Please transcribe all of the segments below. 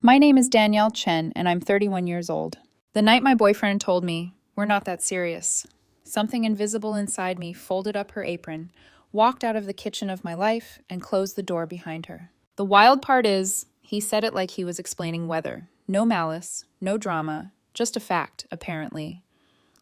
My name is Danielle Chen, and I'm 31 years old. The night my boyfriend told me, we're not that serious, something invisible inside me folded up her apron, walked out of the kitchen of my life, and closed the door behind her. The wild part is, he said it like he was explaining weather. No malice, no drama, just a fact, apparently.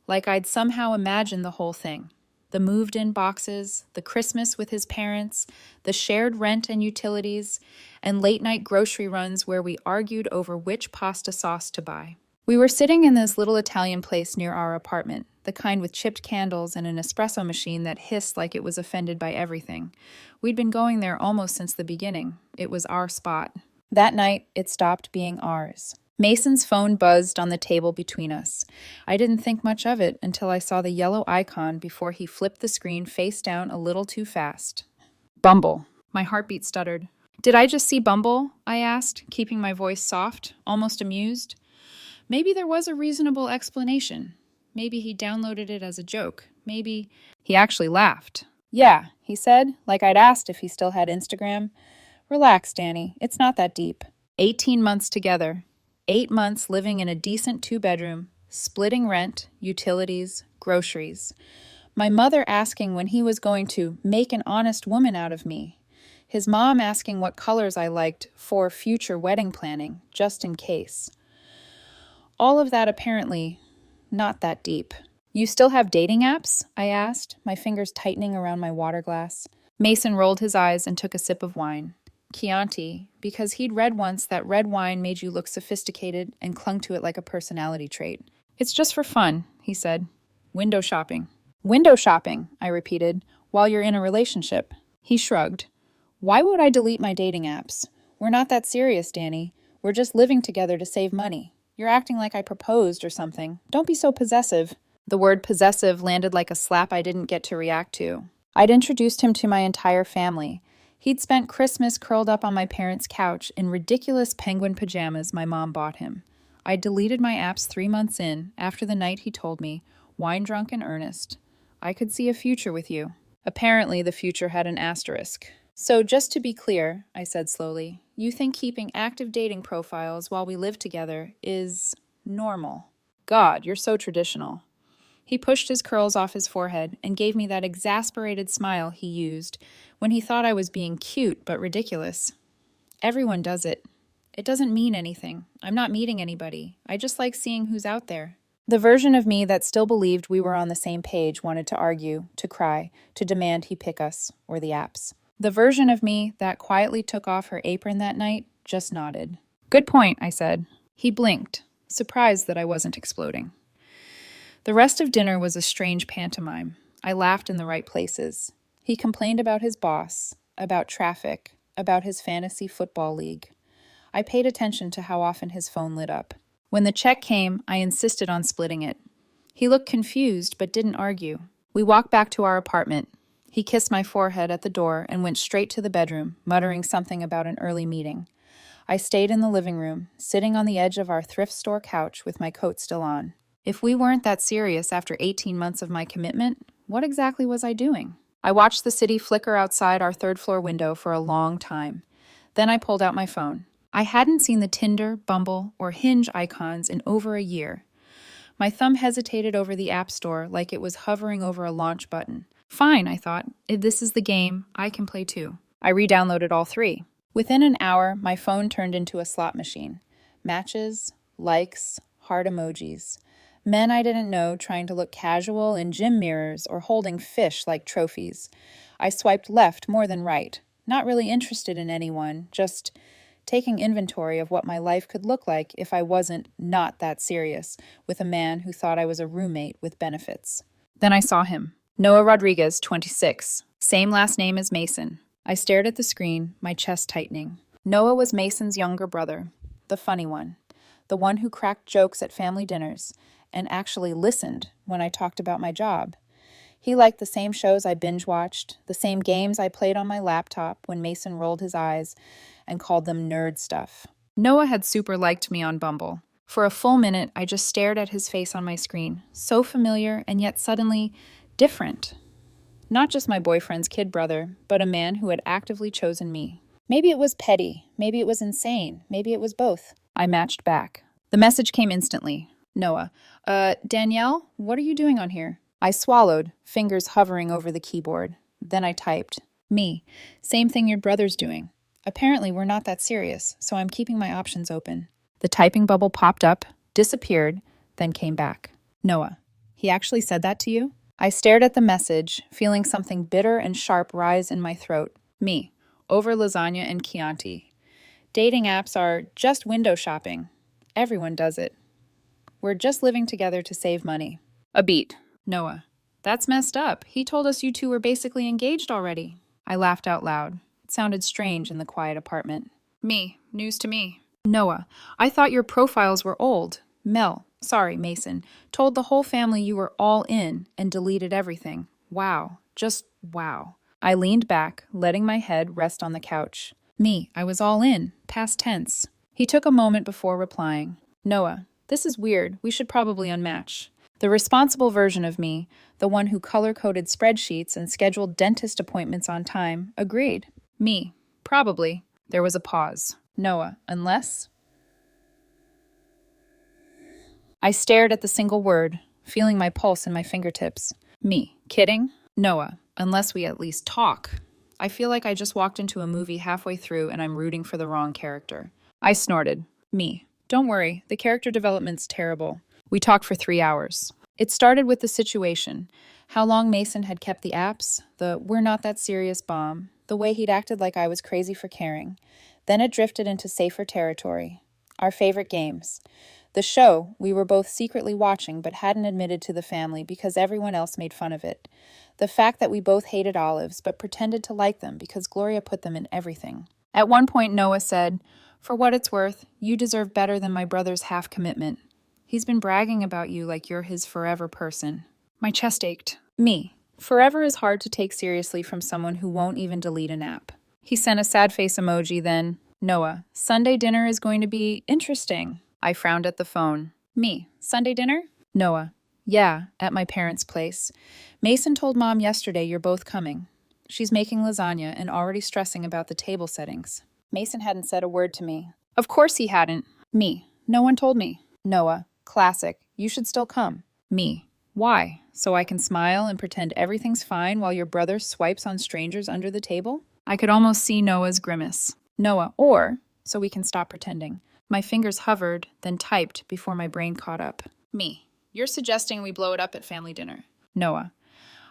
Like I'd somehow imagined the whole thing. The moved-in boxes, the Christmas with his parents, the shared rent and utilities, and late-night grocery runs where we argued over which pasta sauce to buy. We were sitting in this little Italian place near our apartment, the kind with chipped candles and an espresso machine that hissed like it was offended by everything. We'd been going there almost since the beginning. It was our spot. That night, it stopped being ours. Mason's phone buzzed on the table between us. I didn't think much of it until I saw the yellow icon before he flipped the screen face down a little too fast. Bumble. My heartbeat stuttered. Did I just see Bumble? I asked, keeping my voice soft, almost amused. Maybe there was a reasonable explanation. Maybe he downloaded it as a joke. Maybe he actually laughed. Yeah, he said, like I'd asked if he still had Instagram. Relax, Danny. It's not that deep. 18 months together. 8 months living in a decent 2-bedroom, splitting rent, utilities, groceries. My mother asking when he was going to make an honest woman out of me. His mom asking what colors I liked for future wedding planning, just in case. All of that apparently not that deep. You still have dating apps? I asked, my fingers tightening around my water glass. Mason rolled his eyes and took a sip of wine. Chianti, because he'd read once that red wine made you look sophisticated and clung to it like a personality trait. It's just for fun, he said. Window shopping. Window shopping, I repeated, while you're in a relationship. He shrugged. Why would I delete my dating apps? We're not that serious, Danny. We're just living together to save money. You're acting like I proposed or something. Don't be so possessive. The word possessive landed like a slap I didn't get to react to. I'd introduced him to my entire family. He'd spent Christmas curled up on my parents' couch in ridiculous penguin pajamas my mom bought him. I deleted my apps 3 months in, after the night he told me, wine-drunk in earnest, I could see a future with you. Apparently, the future had an asterisk. So just to be clear, I said slowly, you think keeping active dating profiles while we live together is normal? God, you're so traditional. He pushed his curls off his forehead and gave me that exasperated smile he used when he thought I was being cute but ridiculous. Everyone does it. It doesn't mean anything. I'm not meeting anybody. I just like seeing who's out there. The version of me that still believed we were on the same page wanted to argue, to cry, to demand he pick us, or the apps. The version of me that quietly took off her apron that night just nodded. Good point, I said. He blinked, surprised that I wasn't exploding. The rest of dinner was a strange pantomime. I laughed in the right places. He complained about his boss, about traffic, about his fantasy football league. I paid attention to how often his phone lit up. When the check came, I insisted on splitting it. He looked confused but didn't argue. We walked back to our apartment. He kissed my forehead at the door and went straight to the bedroom, muttering something about an early meeting. I stayed in the living room, sitting on the edge of our thrift store couch with my coat still on. If we weren't that serious after 18 months of my commitment, what exactly was I doing? I watched the city flicker outside our third-floor window for a long time. Then I pulled out my phone. I hadn't seen the Tinder, Bumble, or Hinge icons in over a year. My thumb hesitated over the App Store like it was hovering over a launch button. Fine, I thought. If this is the game, I can play too. I re-downloaded all 3. Within an hour, my phone turned into a slot machine. Matches, likes, heart emojis. Men I didn't know trying to look casual in gym mirrors or holding fish like trophies. I swiped left more than right, not really interested in anyone, just taking inventory of what my life could look like if I wasn't not that serious with a man who thought I was a roommate with benefits. Then I saw him. Noah Rodriguez, 26. Same last name as Mason. I stared at the screen, my chest tightening. Noah was Mason's younger brother, the funny one, the one who cracked jokes at family dinners, and actually listened when I talked about my job. He liked the same shows I binge-watched, the same games I played on my laptop when Mason rolled his eyes and called them nerd stuff. Noah had super liked me on Bumble. For a full minute, I just stared at his face on my screen, so familiar and yet suddenly different. Not just my boyfriend's kid brother, but a man who had actively chosen me. Maybe it was petty, maybe it was insane, maybe it was both. I matched back. The message came instantly. Noah. Danielle, what are you doing on here? I swallowed, fingers hovering over the keyboard. Then I typed. Me. Same thing your brother's doing. Apparently, we're not that serious, so I'm keeping my options open. The typing bubble popped up, disappeared, then came back. Noah. He actually said that to you? I stared at the message, feeling something bitter and sharp rise in my throat. Me. Over lasagna and Chianti. Dating apps are just window shopping. Everyone does it. We're just living together to save money. A beat. Noah. That's messed up. He told us you two were basically engaged already. I laughed out loud. It sounded strange in the quiet apartment. Me. News to me. Noah. I thought your profiles were old. Mason, told the whole family you were all in and deleted everything. Wow. Just wow. I leaned back, letting my head rest on the couch. Me. I was all in. Past tense. He took a moment before replying. Noah. This is weird. We should probably unmatch. The responsible version of me, the one who color-coded spreadsheets and scheduled dentist appointments on time, agreed. Me. Probably. There was a pause. Noah. Unless? I stared at the single word, feeling my pulse in my fingertips. Me. Kidding? Noah. Unless we at least talk. I feel like I just walked into a movie halfway through and I'm rooting for the wrong character. I snorted. Me. Don't worry, the character development's terrible. We talked for 3 hours. It started with the situation, how long Mason had kept the apps, the we're not that serious bomb, the way he'd acted like I was crazy for caring. Then it drifted into safer territory. Our favorite games. The show we were both secretly watching but hadn't admitted to the family because everyone else made fun of it. The fact that we both hated olives but pretended to like them because Gloria put them in everything. At one point, Noah said, "For what it's worth, you deserve better than my brother's half commitment. He's been bragging about you like you're his forever person." My chest ached. Me. Forever is hard to take seriously from someone who won't even delete an app. He sent a sad face emoji then. Noah. Sunday dinner is going to be interesting. I frowned at the phone. Me. Sunday dinner? Noah. Yeah, at my parents' place. Mason told Mom yesterday you're both coming. She's making lasagna and already stressing about the table settings. Mason hadn't said a word to me. Of course he hadn't. Me. No one told me. Noah. Classic. You should still come. Me. Why? So I can smile and pretend everything's fine while your brother swipes on strangers under the table? I could almost see Noah's grimace. Noah. Or, so we can stop pretending. My fingers hovered, then typed before my brain caught up. Me. You're suggesting we blow it up at family dinner. Noah.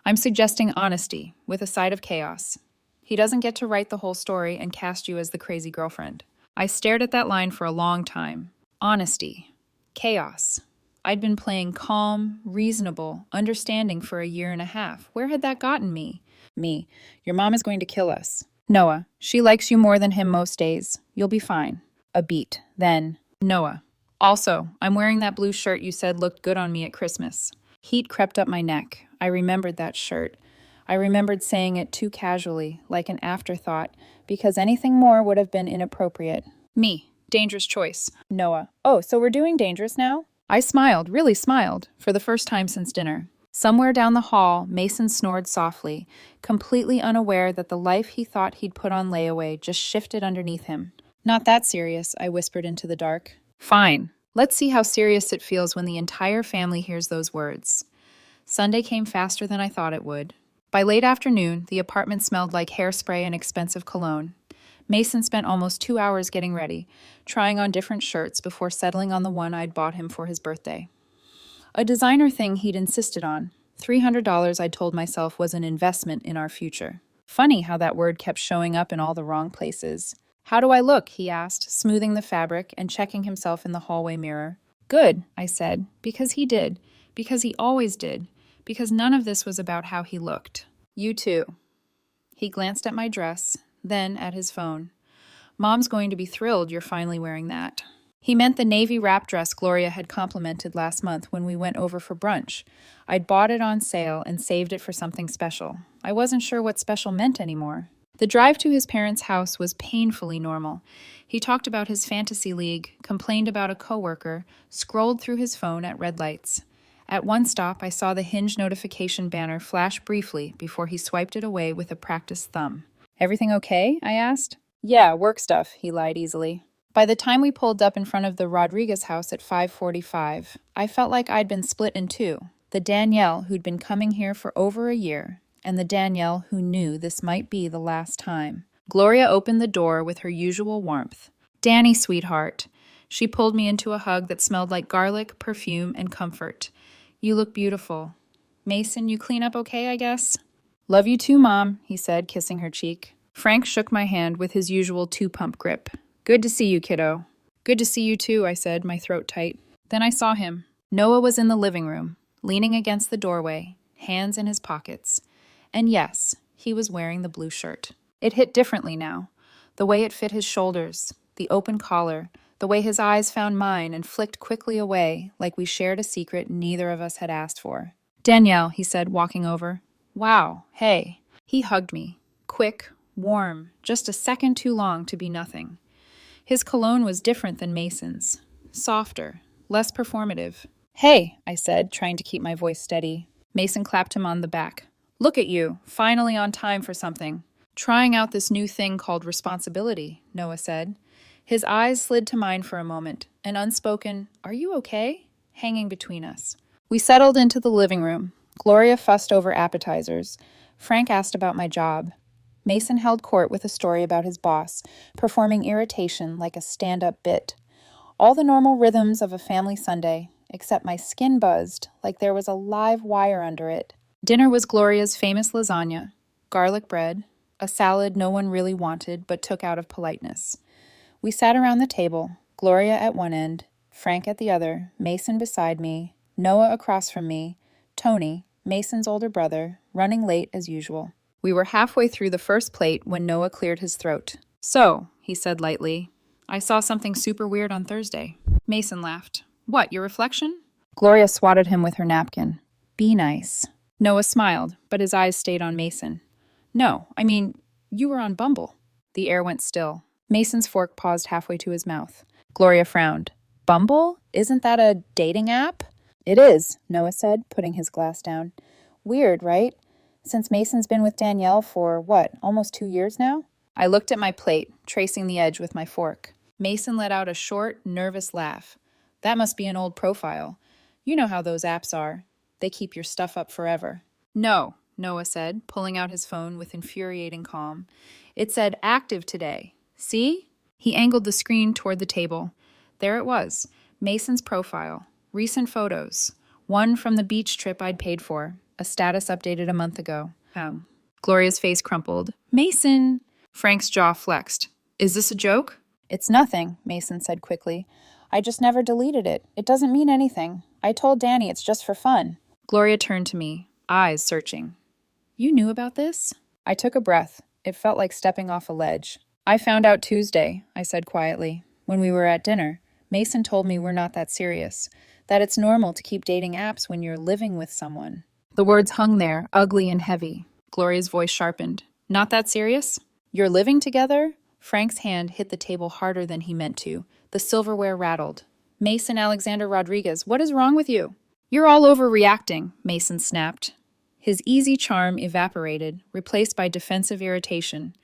I'm suggesting honesty, with a side of chaos. He doesn't get to write the whole story and cast you as the crazy girlfriend. I stared at that line for a long time. Honesty. Chaos. I'd been playing calm, reasonable, understanding for 1.5 years. Where had that gotten me? Me. Your mom is going to kill us. Noah. She likes you more than him most days. You'll be fine. A beat. Then. Noah. Also, I'm wearing that blue shirt you said looked good on me at Christmas. Heat crept up my neck. I remembered that shirt. I remembered saying it too casually, like an afterthought, because anything more would have been inappropriate. Me. Dangerous choice. Noah. Oh, so we're doing dangerous now? I smiled, really smiled, for the first time since dinner. Somewhere down the hall, Mason snored softly, completely unaware that the life he thought he'd put on layaway just shifted underneath him. Not that serious, I whispered into the dark. Fine. Let's see how serious it feels when the entire family hears those words. Sunday came faster than I thought it would. By late afternoon, the apartment smelled like hairspray and expensive cologne. Mason spent almost 2 hours getting ready, trying on different shirts before settling on the one I'd bought him for his birthday. A designer thing he'd insisted on. $300 I'd told myself was an investment in our future. Funny how that word kept showing up in all the wrong places. How do I look? He asked, smoothing the fabric and checking himself in the hallway mirror. Good, I said, because he did, because he always did, because none of this was about how he looked. You too. He glanced at my dress, then at his phone. Mom's going to be thrilled you're finally wearing that. He meant the navy wrap dress Gloria had complimented last month when we went over for brunch. I'd bought it on sale and saved it for something special. I wasn't sure what special meant anymore. The drive to his parents' house was painfully normal. He talked about his fantasy league, complained about a coworker, scrolled through his phone at red lights. At one stop, I saw the Hinge notification banner flash briefly before he swiped it away with a practiced thumb. Everything okay? I asked. Yeah, work stuff, he lied easily. By the time we pulled up in front of the Rodriguez house at 5:45, I felt like I'd been split in two. The Danielle who'd been coming here for over a year, and the Danielle who knew this might be the last time. Gloria opened the door with her usual warmth. "Danny, sweetheart." She pulled me into a hug that smelled like garlic, perfume, and comfort. "You look beautiful. Mason, you clean up okay, I guess?" "Love you too, Mom," he said, kissing her cheek. Frank shook my hand with his usual two-pump grip. "Good to see you, kiddo." "Good to see you too," I said, my throat tight. Then I saw him. Noah was in the living room, leaning against the doorway, hands in his pockets. And yes, he was wearing the blue shirt. It hit differently now. The way it fit his shoulders, the open collar, the way his eyes found mine and flicked quickly away like we shared a secret neither of us had asked for. "Danielle," he said, walking over. "Wow, hey." He hugged me. Quick, warm, just a second too long to be nothing. His cologne was different than Mason's. Softer, less performative. "Hey," I said, trying to keep my voice steady. Mason clapped him on the back. "Look at you, finally on time for something." "Trying out this new thing called responsibility," Noah said. His eyes slid to mine for a moment, an unspoken, "Are you okay?" hanging between us. We settled into the living room. Gloria fussed over appetizers. Frank asked about my job. Mason held court with a story about his boss, performing irritation like a stand-up bit. All the normal rhythms of a family Sunday, except my skin buzzed like there was a live wire under it. Dinner was Gloria's famous lasagna, garlic bread, a salad no one really wanted but took out of politeness. We sat around the table, Gloria at one end, Frank at the other, Mason beside me, Noah across from me, Tony, Mason's older brother, running late as usual. We were halfway through the first plate when Noah cleared his throat. "So," he said lightly, "I saw something super weird on Thursday." Mason laughed. "What, your reflection?" Gloria swatted him with her napkin. "Be nice." Noah smiled, but his eyes stayed on Mason. "No, I mean, you were on Bumble." The air went still. Mason's fork paused halfway to his mouth. Gloria frowned. "Bumble? Isn't that a dating app?" "It is," Noah said, putting his glass down. "Weird, right? Since Mason's been with Danielle for, almost 2 years now?" I looked at my plate, tracing the edge with my fork. Mason let out a short, nervous laugh. "That must be an old profile. You know how those apps are. They keep your stuff up forever." "No," Noah said, pulling out his phone with infuriating calm. "It said active today. See?" He angled the screen toward the table. There it was, Mason's profile, recent photos, one from the beach trip I'd paid for, a status updated a month ago. Gloria's face crumpled. "Mason!" Frank's jaw flexed. "Is this a joke?" "It's nothing," Mason said quickly. "I just never deleted it. It doesn't mean anything. I told Danny it's just for fun." Gloria turned to me, eyes searching. "You knew about this?" I took a breath. It felt like stepping off a ledge. "I found out Tuesday," I said quietly, "when we were at dinner. Mason told me we're not that serious, that it's normal to keep dating apps when you're living with someone." The words hung there, ugly and heavy. Gloria's voice sharpened. "Not that serious? You're living together?" Frank's hand hit the table harder than he meant to. The silverware rattled. "Mason Alexander Rodriguez, what is wrong with you?" "You're all overreacting," Mason snapped. His easy charm evaporated, replaced by defensive irritation.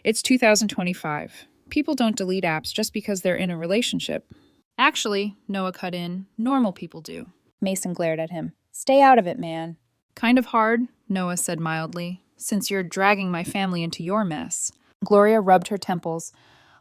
"It's 2025. People don't delete apps just because they're in a relationship." "Actually," Noah cut in, "normal people do." Mason glared at him. "Stay out of it, man." "Kind of hard," Noah said mildly, "since you're dragging my family into your mess." Gloria rubbed her temples.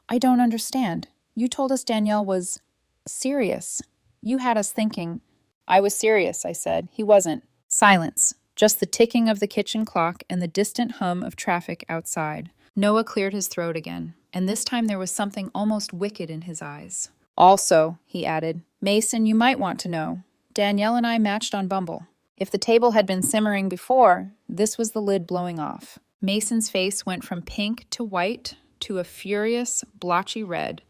"I don't understand. You told us Danielle was serious. You had us thinking." "I was serious," I said. "He wasn't." Silence. Just the ticking of the kitchen clock and the distant hum of traffic outside. Noah cleared his throat again, and this time there was something almost wicked in his eyes. "Also," he added, "Mason, you might want to know. Danielle and I matched on Bumble. If the table had been simmering before, this was the lid blowing off." Mason's face went from pink to white to a furious, blotchy red.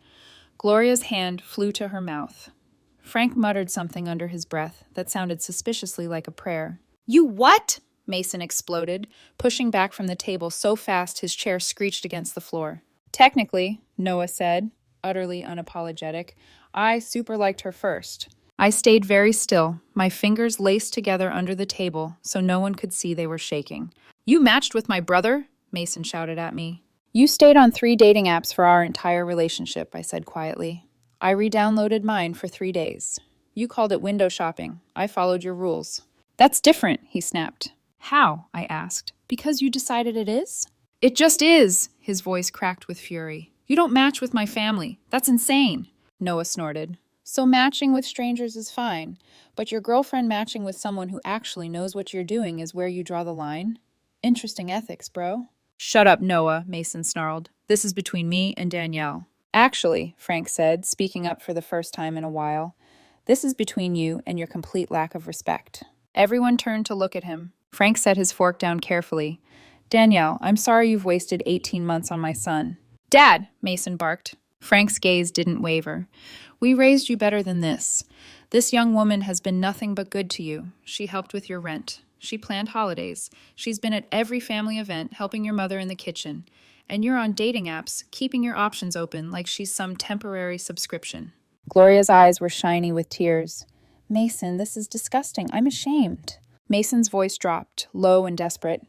Gloria's hand flew to her mouth. Frank muttered something under his breath that sounded suspiciously like a prayer. "You what?" Mason exploded, pushing back from the table so fast his chair screeched against the floor. "Technically," Noah said, utterly unapologetic, "I super liked her first." I stayed very still, my fingers laced together under the table so no one could see they were shaking. "You matched with my brother?" Mason shouted at me. You stayed on 3 dating apps for our entire relationship, I said quietly. I re-downloaded mine for 3 days. You called it window shopping. I followed your rules. That's different, he snapped. How? I asked. Because you decided it is? It just is, his voice cracked with fury. You don't match with my family. That's insane. Noah snorted. So matching with strangers is fine, but your girlfriend matching with someone who actually knows what you're doing is where you draw the line? Interesting ethics, bro. Shut up, Noah, Mason snarled. This is between me and Danielle. Actually, Frank said, speaking up for the first time in a while, this is between you and your complete lack of respect. Everyone turned to look at him. Frank set his fork down carefully. Danielle, I'm sorry you've wasted 18 months on my son. Dad, Mason barked. Frank's gaze didn't waver. We raised you better than this. This young woman has been nothing but good to you. She helped with your rent. She planned holidays. She's been at every family event, helping your mother in the kitchen. And you're on dating apps, keeping your options open like she's some temporary subscription. Gloria's eyes were shiny with tears. Mason, this is disgusting. I'm ashamed. Mason's voice dropped, low and desperate.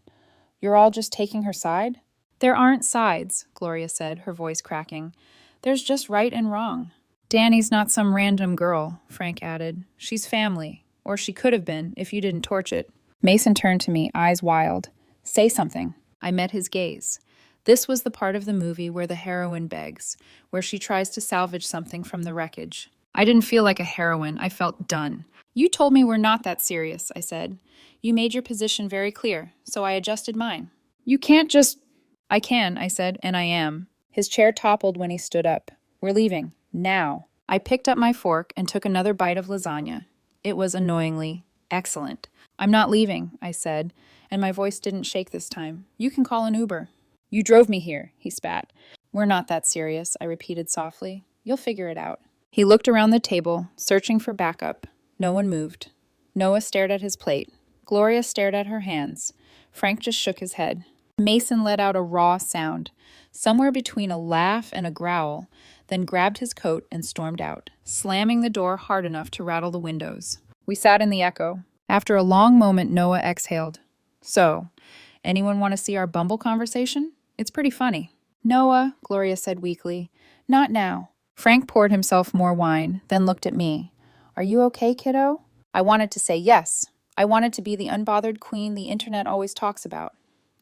You're all just taking her side? There aren't sides, Gloria said, her voice cracking. There's just right and wrong. Danny's not some random girl, Frank added. She's family. Or she could have been, if you didn't torch it. Mason turned to me, eyes wild. Say something. I met his gaze. This was the part of the movie where the heroine begs, where she tries to salvage something from the wreckage. I didn't feel like a heroine. I felt done. You told me we're not that serious, I said. You made your position very clear, so I adjusted mine. You can't just... I can, I said, and I am. His chair toppled when he stood up. We're leaving. Now. I picked up my fork and took another bite of lasagna. It was annoyingly excellent. I'm not leaving, I said, and my voice didn't shake this time. You can call an Uber. You drove me here, he spat. We're not that serious, I repeated softly. You'll figure it out. He looked around the table, searching for backup. No one moved. Noah stared at his plate. Gloria stared at her hands. Frank just shook his head. Mason let out a raw sound, somewhere between a laugh and a growl, then grabbed his coat and stormed out, slamming the door hard enough to rattle the windows. We sat in the echo. After a long moment, Noah exhaled. So, anyone want to see our Bumble conversation? It's pretty funny. Noah, Gloria said weakly. Not now. Frank poured himself more wine, then looked at me. Are you okay, kiddo? I wanted to say yes. I wanted to be the unbothered queen the internet always talks about.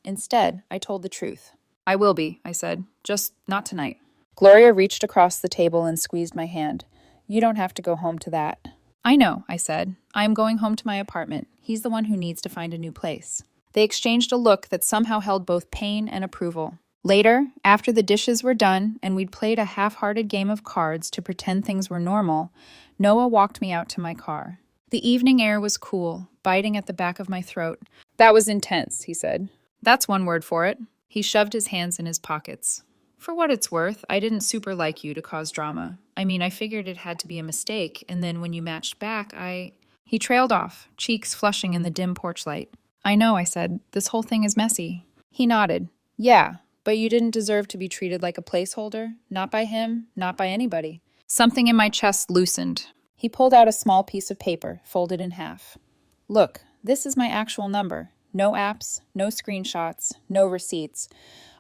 Instead, I told the truth. I will be, I said. Just not tonight. Gloria reached across the table and squeezed my hand. You don't have to go home to that. I know, I said. I am going home to my apartment. He's the one who needs to find a new place. They exchanged a look that somehow held both pain and approval. Later, after the dishes were done and we'd played a half-hearted game of cards to pretend things were normal, Noah walked me out to my car. The evening air was cool, biting at the back of my throat. That was intense, he said. That's one word for it. He shoved his hands in his pockets. For what it's worth, I didn't super like you to cause drama. I mean, I figured it had to be a mistake, and then when you matched back, He trailed off, cheeks flushing in the dim porch light. I know, I said. This whole thing is messy. He nodded. Yeah, but you didn't deserve to be treated like a placeholder. Not by him, not by anybody. Something in my chest loosened. He pulled out a small piece of paper, folded in half. Look, this is my actual number. No apps, no screenshots, no receipts.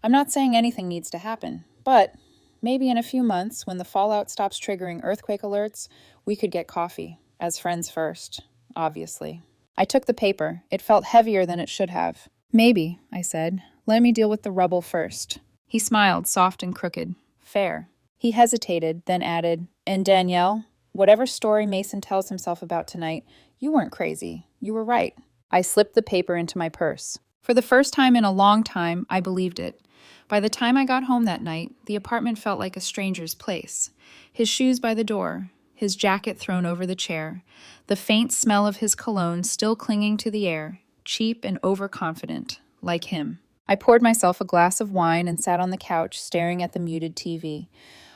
I'm not saying anything needs to happen, but maybe in a few months, when the fallout stops triggering earthquake alerts, we could get coffee. As friends first, obviously. I took the paper. It felt heavier than it should have. Maybe, I said. Let me deal with the rubble first. He smiled, soft and crooked. Fair. He hesitated, then added, And Danielle, whatever story Mason tells himself about tonight, you weren't crazy. You were right. I slipped the paper into my purse. For the first time in a long time, I believed it. By the time I got home that night, the apartment felt like a stranger's place. His shoes by the door, his jacket thrown over the chair, the faint smell of his cologne still clinging to the air, cheap and overconfident, like him. I poured myself a glass of wine and sat on the couch, staring at the muted TV.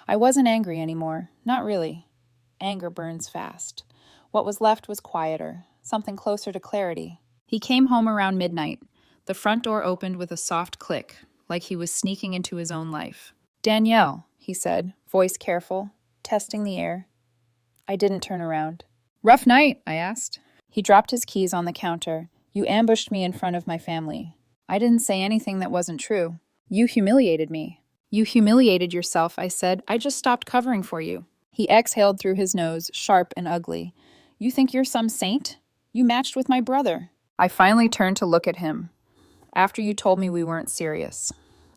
I wasn't angry anymore. Not really. Anger burns fast. What was left was quieter, something closer to clarity. He came home around midnight. The front door opened with a soft click, like he was sneaking into his own life. Danielle, he said, voice careful, testing the air. I didn't turn around. Rough night, I asked. He dropped his keys on the counter. You ambushed me in front of my family. I didn't say anything that wasn't true. You humiliated me. You humiliated yourself, I said. I just stopped covering for you. He exhaled through his nose, sharp and ugly. You think you're some saint? You matched with my brother. I finally turned to look at him. After you told me we weren't serious.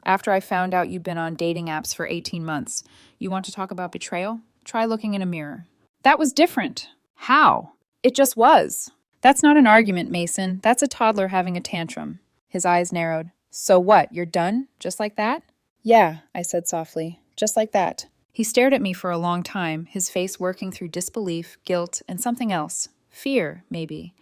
After I found out you'd been on dating apps for 18 months. You want to talk about betrayal? Try looking in a mirror. That was different. How? It just was. That's not an argument, Mason. That's a toddler having a tantrum. His eyes narrowed. So what, you're done? Just like that? Yeah, I said softly. Just like that. He stared at me for a long time, his face working through disbelief, guilt, and something else. Fear, maybe.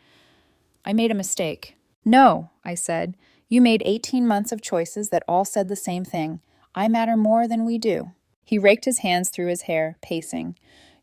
I made a mistake. No, I said. You made 18 months of choices that all said the same thing. I matter more than we do. He raked his hands through his hair, pacing.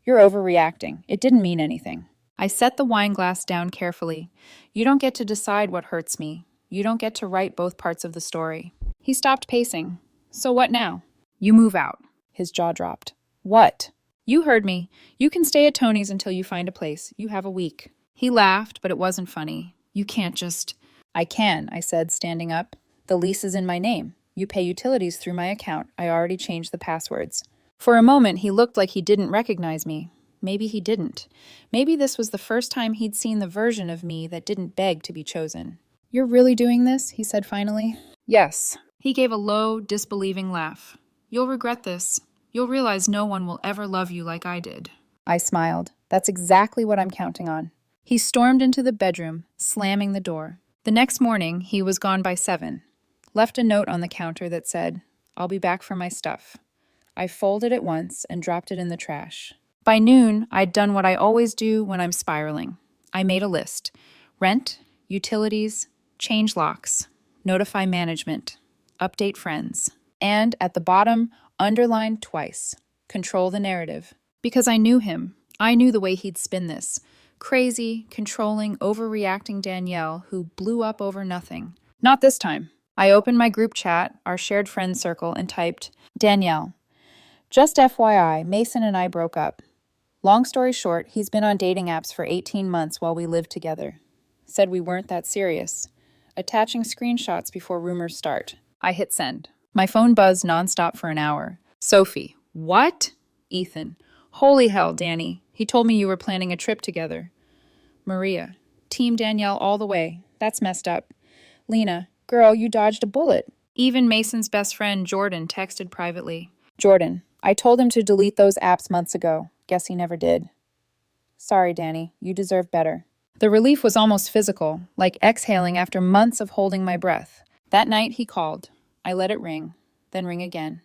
You're overreacting. It didn't mean anything. I set the wine glass down carefully. You don't get to decide what hurts me. You don't get to write both parts of the story. He stopped pacing. So what now? You move out. His jaw dropped. What? You heard me. You can stay at Tony's until you find a place. You have a week. He laughed, but it wasn't funny. You can't just... I can, I said, standing up. The lease is in my name. You pay utilities through my account. I already changed the passwords. For a moment, he looked like he didn't recognize me. Maybe he didn't. Maybe this was the first time he'd seen the version of me that didn't beg to be chosen. You're really doing this? He said finally. Yes. He gave a low, disbelieving laugh. You'll regret this. You'll realize no one will ever love you like I did. I smiled. That's exactly what I'm counting on. He stormed into the bedroom, slamming the door. The next morning, he was gone by 7. Left a note on the counter that said, I'll be back for my stuff. I folded it once and dropped it in the trash. By noon, I'd done what I always do when I'm spiraling. I made a list. Rent, utilities, change locks, notify management, update friends. And at the bottom, underlined twice, control the narrative. Because I knew him. I knew the way he'd spin this. Crazy, controlling, overreacting Danielle who blew up over nothing. Not this time. I opened my group chat, our shared friend circle, and typed, Danielle. Just FYI, Mason and I broke up. Long story short, he's been on dating apps for 18 months while we lived together. Said we weren't that serious. Attaching screenshots before rumors start. I hit send. My phone buzzed nonstop for an hour. Sophie. What? Ethan. Holy hell, Danny. He told me you were planning a trip together. Maria. Team Danielle all the way. That's messed up. Lena. Girl, you dodged a bullet. Even Mason's best friend, Jordan, texted privately. Jordan. I told him to delete those apps months ago. Guess he never did. Sorry, Danny. You deserve better. The relief was almost physical, like exhaling after months of holding my breath. That night, he called. I let it ring, then ring again,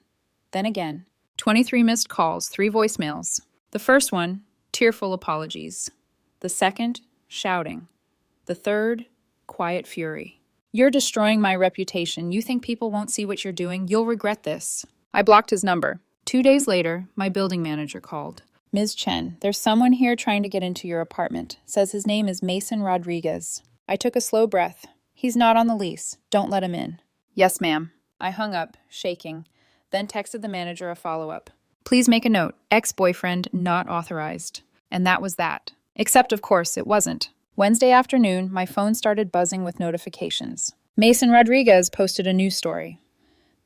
then again. 23 missed calls, 3 voicemails. The first one, tearful apologies. The second, shouting. The third, quiet fury. You're destroying my reputation. You think people won't see what you're doing? You'll regret this. I blocked his number. 2 days later, my building manager called. Ms. Chen, there's someone here trying to get into your apartment. Says his name is Mason Rodriguez. I took a slow breath. He's not on the lease. Don't let him in. Yes, ma'am. I hung up, shaking, then texted the manager a follow-up. Please make a note. Ex-boyfriend not authorized. And that was that. Except, of course, it wasn't. Wednesday afternoon, my phone started buzzing with notifications. Mason Rodriguez posted a news story.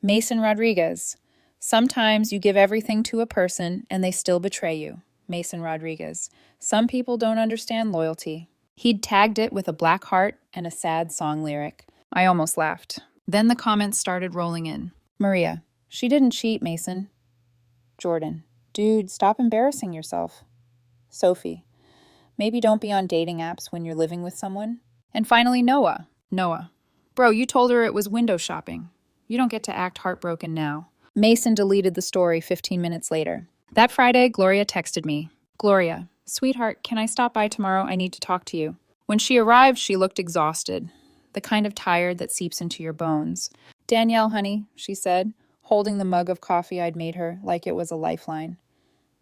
Mason Rodriguez. Sometimes you give everything to a person and they still betray you. Mason Rodriguez. Some people don't understand loyalty. He'd tagged it with a black heart and a sad song lyric. I almost laughed. Then the comments started rolling in. Maria. She didn't cheat, Mason. Jordan. Dude, stop embarrassing yourself. Sophie. Maybe don't be on dating apps when you're living with someone. And finally, Noah. Noah. Bro, you told her it was window shopping. You don't get to act heartbroken now. Mason deleted the story 15 minutes later. That Friday, Gloria texted me. Gloria, sweetheart, can I stop by tomorrow? I need to talk to you. When she arrived, she looked exhausted, the kind of tired that seeps into your bones. Danielle, honey, she said, holding the mug of coffee I'd made her like it was a lifeline.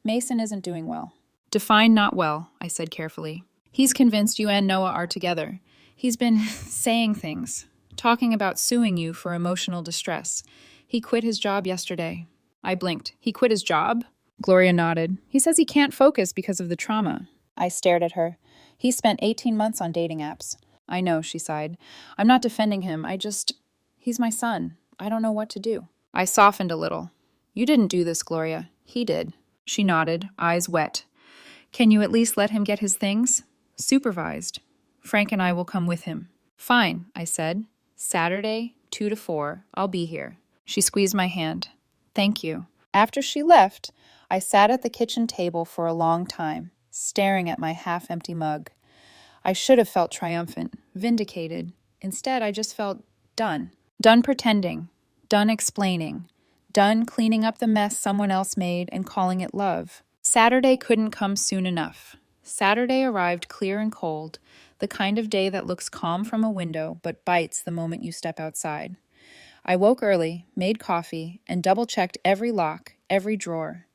Mason isn't doing well. Define not well, I said carefully. He's convinced you and Noah are together. He's been saying things, talking about suing you for emotional distress. He quit his job yesterday. I blinked. He quit his job? Gloria nodded. He says he can't focus because of the trauma. I stared at her. He spent 18 months on dating apps. I know, she sighed. I'm not defending him. He's my son. I don't know what to do. I softened a little. You didn't do this, Gloria. He did. She nodded, eyes wet. Can you at least let him get his things? Supervised. Frank and I will come with him. Fine, I said. Saturday, 2 to 4. I'll be here. She squeezed my hand. Thank you. After she left, I sat at the kitchen table for a long time, staring at my half-empty mug. I should have felt triumphant, vindicated. Instead, I just felt done. Done pretending. Done explaining. Done cleaning up the mess someone else made and calling it love. Saturday couldn't come soon enough. Saturday arrived clear and cold, the kind of day that looks calm from a window but bites the moment you step outside. I woke early, made coffee, and double-checked every lock, every drawer.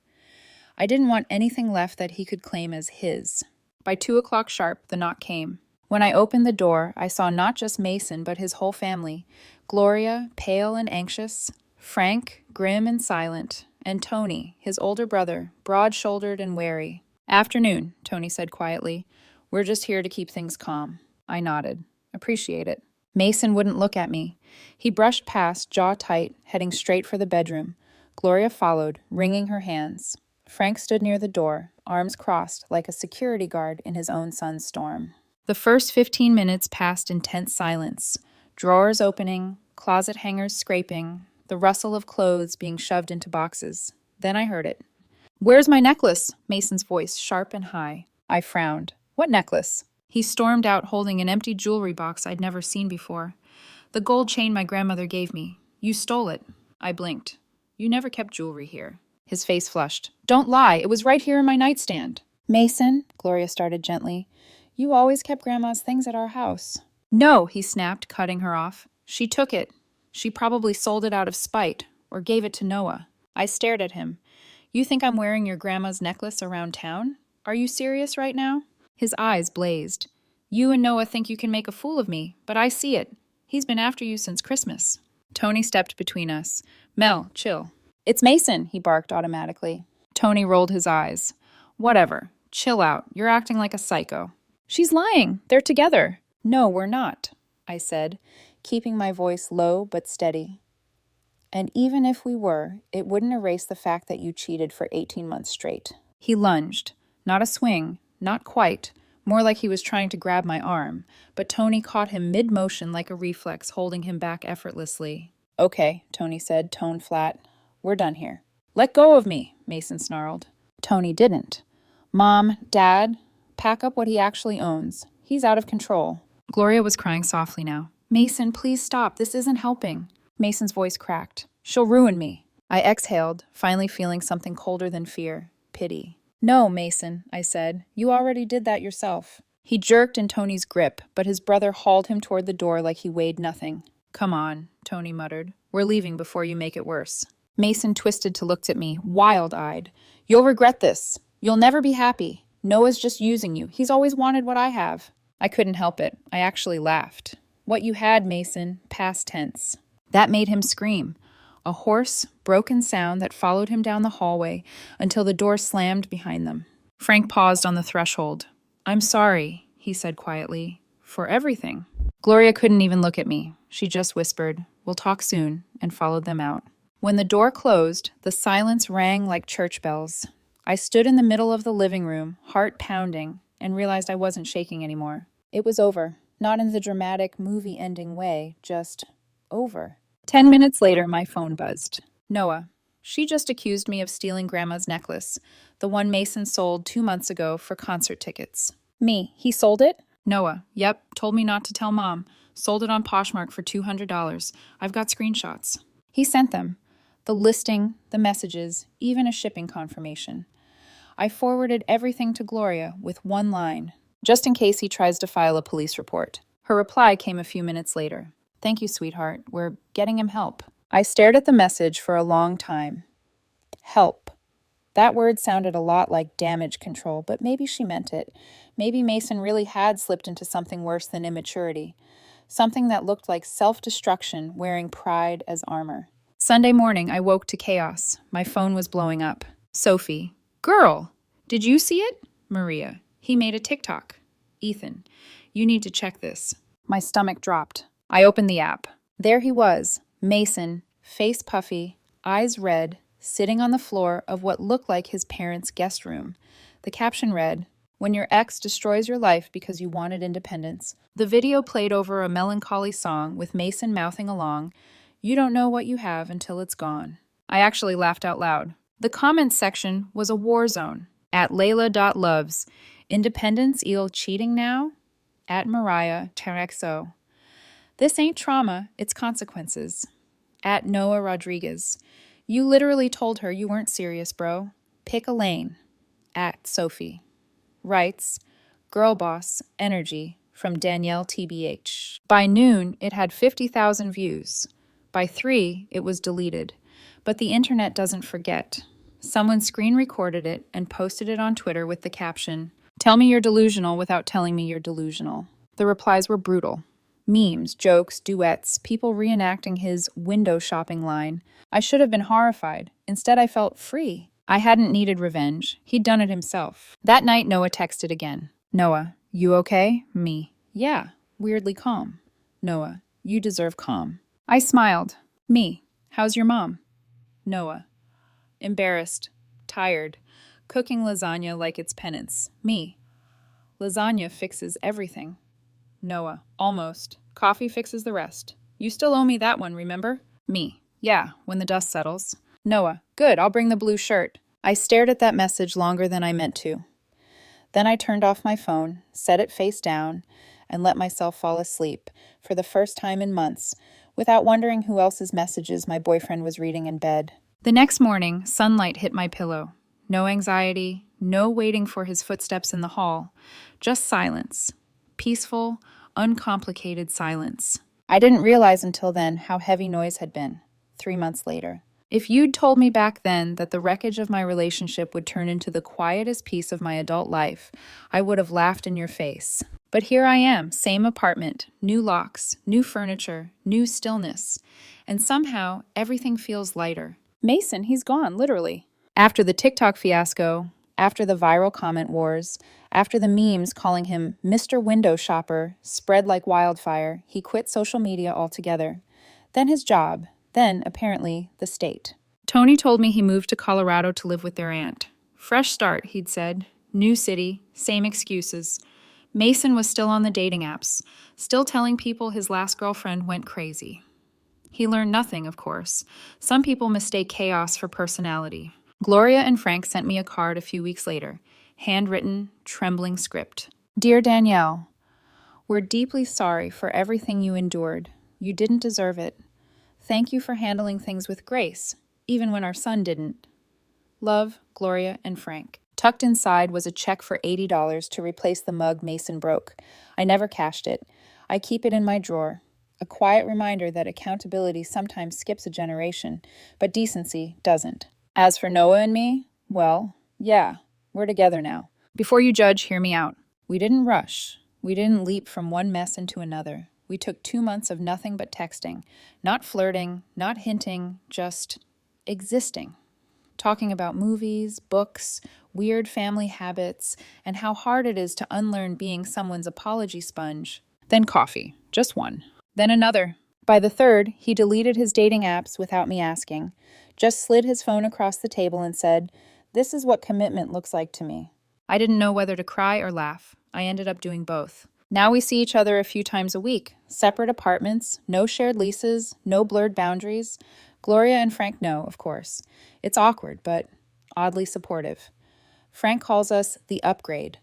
I didn't want anything left that he could claim as his. By 2 o'clock sharp, the knock came. When I opened the door, I saw not just Mason, but his whole family. Gloria, pale and anxious, Frank, grim and silent, and Tony, his older brother, broad-shouldered and wary. Afternoon, Tony said quietly. We're just here to keep things calm. I nodded. Appreciate it. Mason wouldn't look at me. He brushed past, jaw tight, heading straight for the bedroom. Gloria followed, wringing her hands. Frank stood near the door, arms crossed like a security guard in his own son's storm. The first 15 minutes passed in tense silence. Drawers opening, closet hangers scraping, the rustle of clothes being shoved into boxes. Then I heard it. Where's my necklace? Mason's voice, sharp and high. I frowned. What necklace? He stormed out holding an empty jewelry box I'd never seen before. The gold chain my grandmother gave me. You stole it. I blinked. You never kept jewelry here. His face flushed. Don't lie. It was right here in my nightstand. Mason, Gloria started gently, you always kept Grandma's things at our house. No, he snapped, cutting her off. She took it. She probably sold it out of spite, or gave it to Noah. I stared at him. You think I'm wearing your grandma's necklace around town? Are you serious right now? His eyes blazed. You and Noah think you can make a fool of me, but I see it. He's been after you since Christmas. Tony stepped between us. Mel, chill. It's Mason, he barked automatically. Tony rolled his eyes. Whatever. Chill out. You're acting like a psycho. She's lying. They're together. No, we're not, I said, keeping my voice low but steady. And even if we were, it wouldn't erase the fact that you cheated for 18 months straight. He lunged. Not a swing. Not quite. More like he was trying to grab my arm, but Tony caught him mid-motion like a reflex, holding him back effortlessly. Okay, Tony said, tone flat. We're done here. Let go of me, Mason snarled. Tony didn't. Mom, Dad, pack up what he actually owns. He's out of control. Gloria was crying softly now. Mason, please stop. This isn't helping. Mason's voice cracked. She'll ruin me. I exhaled, finally feeling something colder than fear. Pity. No, Mason, I said. You already did that yourself. He jerked in Tony's grip, but his brother hauled him toward the door like he weighed nothing. Come on, Tony muttered. We're leaving before you make it worse. Mason twisted to look at me, wild-eyed. You'll regret this. You'll never be happy. Noah's just using you. He's always wanted what I have. I couldn't help it. I actually laughed. What you had, Mason, past tense. That made him scream. A hoarse, broken sound that followed him down the hallway until the door slammed behind them. Frank paused on the threshold. I'm sorry, he said quietly, for everything. Gloria couldn't even look at me. She just whispered, we'll talk soon, and followed them out. When the door closed, the silence rang like church bells. I stood in the middle of the living room, heart pounding, and realized I wasn't shaking anymore. It was over. Not in the dramatic, movie-ending way, just over. 10 minutes later, my phone buzzed. Noah. She just accused me of stealing Grandma's necklace, the one Mason sold 2 months ago for concert tickets. Me. He sold it? Noah. Yep. Told me not to tell Mom. Sold it on Poshmark for $200. I've got screenshots. He sent them. The listing, the messages, even a shipping confirmation. I forwarded everything to Gloria with one line, just in case he tries to file a police report. Her reply came a few minutes later. Thank you, sweetheart. We're getting him help. I stared at the message for a long time. Help. That word sounded a lot like damage control, but maybe she meant it. Maybe Mason really had slipped into something worse than immaturity. Something that looked like self-destruction wearing pride as armor. Sunday morning, I woke to chaos. My phone was blowing up. Sophie. Girl, did you see it? Maria. He made a TikTok. Ethan. You need to check this. My stomach dropped. I opened the app. There he was, Mason, face puffy, eyes red, sitting on the floor of what looked like his parents' guest room. The caption read, "When your ex destroys your life because you wanted independence." The video played over a melancholy song with Mason mouthing along, "You don't know what you have until it's gone." I actually laughed out loud. The comments section was a war zone. At Layla.loves, "Independence eel cheating now?" At Mariah Terexo, "This ain't trauma, it's consequences." At Noah Rodriguez, "You literally told her you weren't serious, bro. Pick a lane." At Sophie writes, "Girl boss, energy," from Danielle TBH. By noon, it had 50,000 views. By 3, it was deleted. But the internet doesn't forget. Someone screen recorded it and posted it on Twitter with the caption, "Tell me you're delusional without telling me you're delusional." The replies were brutal. Memes, jokes, duets, people reenacting his window shopping line. I should have been horrified. Instead, I felt free. I hadn't needed revenge. He'd done it himself. That night, Noah texted again. "Noah, you okay?" Me, "Yeah," weirdly calm. Noah, "You deserve calm." I smiled. Me, "How's your mom?" Noah, embarrassed, tired, cooking lasagna like it's penance. Me, "Lasagna fixes everything." Noah, "Almost. Coffee fixes the rest. You still owe me that one, remember?" Me, "Yeah, when the dust settles." Noah, "Good, I'll bring the blue shirt." I stared at that message longer than I meant to. Then I turned off my phone, set it face down, and let myself fall asleep, for the first time in months, without wondering who else's messages my boyfriend was reading in bed. The next morning, sunlight hit my pillow. No anxiety, no waiting for his footsteps in the hall, just silence. Peaceful, uncomplicated silence. I didn't realize until then how heavy noise had been, 3 months later. If you'd told me back then that the wreckage of my relationship would turn into the quietest piece of my adult life, I would have laughed in your face. But here I am, same apartment, new locks, new furniture, new stillness. And somehow, everything feels lighter. Mason, he's gone, literally. After the TikTok fiasco, after the viral comment wars, after the memes calling him Mr. Window Shopper spread like wildfire, he quit social media altogether. Then his job, then, apparently, the state. Tony told me he moved to Colorado to live with their aunt. Fresh start, he'd said. New city, same excuses. Mason was still on the dating apps, still telling people his last girlfriend went crazy. He learned nothing, of course. Some people mistake chaos for personality. Gloria and Frank sent me a card a few weeks later, handwritten, trembling script. "Dear Danielle, we're deeply sorry for everything you endured. You didn't deserve it. Thank you for handling things with grace, even when our son didn't. Love, Gloria and Frank." Tucked inside was a check for $80 to replace the mug Mason broke. I never cashed it. I keep it in my drawer. A quiet reminder that accountability sometimes skips a generation, but decency doesn't. As for Noah and me, well, yeah, we're together now. Before you judge, hear me out. We didn't rush. We didn't leap from one mess into another. We took 2 months of nothing but texting, not flirting, not hinting, just existing. Talking about movies, books, weird family habits, and how hard it is to unlearn being someone's apology sponge. Then coffee, just one. Then another. By the third, he deleted his dating apps without me asking, just slid his phone across the table and said, "This is what commitment looks like to me." I didn't know whether to cry or laugh. I ended up doing both. Now we see each other a few times a week. Separate apartments, no shared leases, no blurred boundaries. Gloria and Frank know, of course. It's awkward, but oddly supportive. Frank calls us the upgrade.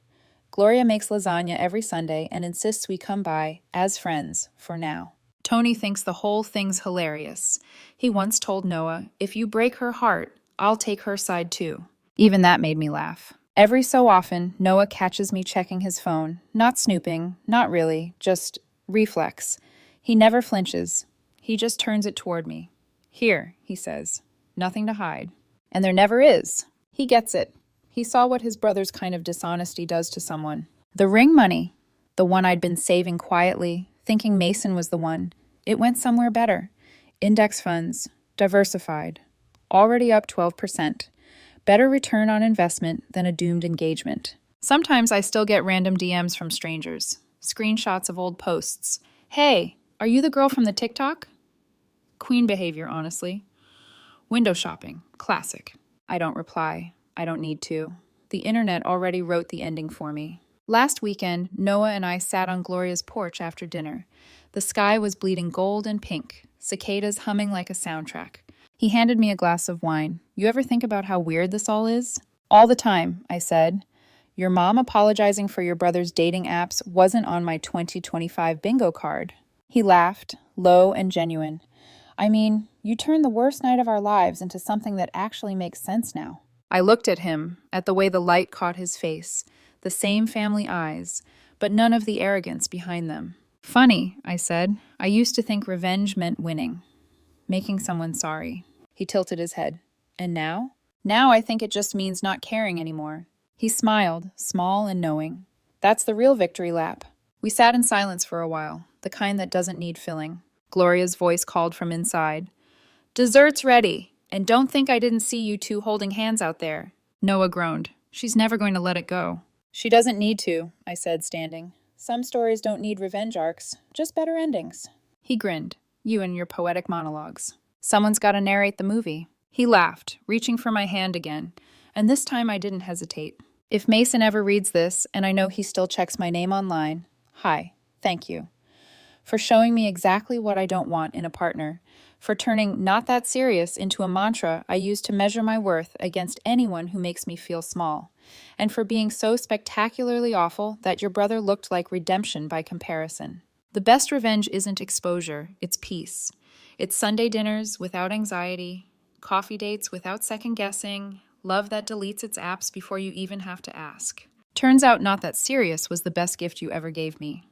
Gloria makes lasagna every Sunday and insists we come by as friends for now. Tony thinks the whole thing's hilarious. He once told Noah, "If you break her heart, I'll take her side too." Even that made me laugh. Every so often, Noah catches me checking his phone. Not snooping, not really, just reflex. He never flinches. He just turns it toward me. "Here," he says. "Nothing to hide." And there never is. He gets it. He saw what his brother's kind of dishonesty does to someone. The ring money, the one I'd been saving quietly, thinking Mason was the one, it went somewhere better. Index funds, diversified, already up 12%. Better return on investment than a doomed engagement. Sometimes I still get random DMs from strangers, screenshots of old posts. "Hey, are you the girl from the TikTok?" Queen behavior, honestly. Window shopping. Classic. I don't reply. I don't need to. The internet already wrote the ending for me. Last weekend, Noah and I sat on Gloria's porch after dinner. The sky was bleeding gold and pink, cicadas humming like a soundtrack. He handed me a glass of wine. You ever think about how weird this all is? All the time, I said. Your mom apologizing for your brother's dating apps wasn't on my 2025 bingo card. He laughed, low and genuine. I mean, you turned the worst night of our lives into something that actually makes sense now. I looked at him, at the way the light caught his face, the same family eyes, but none of the arrogance behind them. Funny, I said. I used to think revenge meant winning, making someone sorry. He tilted his head. And now? Now I think it just means not caring anymore. He smiled, small and knowing. That's the real victory lap. We sat in silence for a while, the kind that doesn't need filling. Gloria's voice called from inside. Dessert's ready, and don't think I didn't see you two holding hands out there. Noah groaned. She's never going to let it go. She doesn't need to, I said, standing. Some stories don't need revenge arcs, just better endings. He grinned. You and your poetic monologues. Someone's got to narrate the movie. He laughed, reaching for my hand again, and this time I didn't hesitate. If Mason ever reads this, and I know he still checks my name online, hi, thank you. For showing me exactly what I don't want in a partner, for turning not that serious into a mantra I use to measure my worth against anyone who makes me feel small, and for being so spectacularly awful that your brother looked like redemption by comparison. The best revenge isn't exposure, it's peace. It's Sunday dinners without anxiety, coffee dates without second-guessing, love that deletes its apps before you even have to ask. Turns out not that serious was the best gift you ever gave me.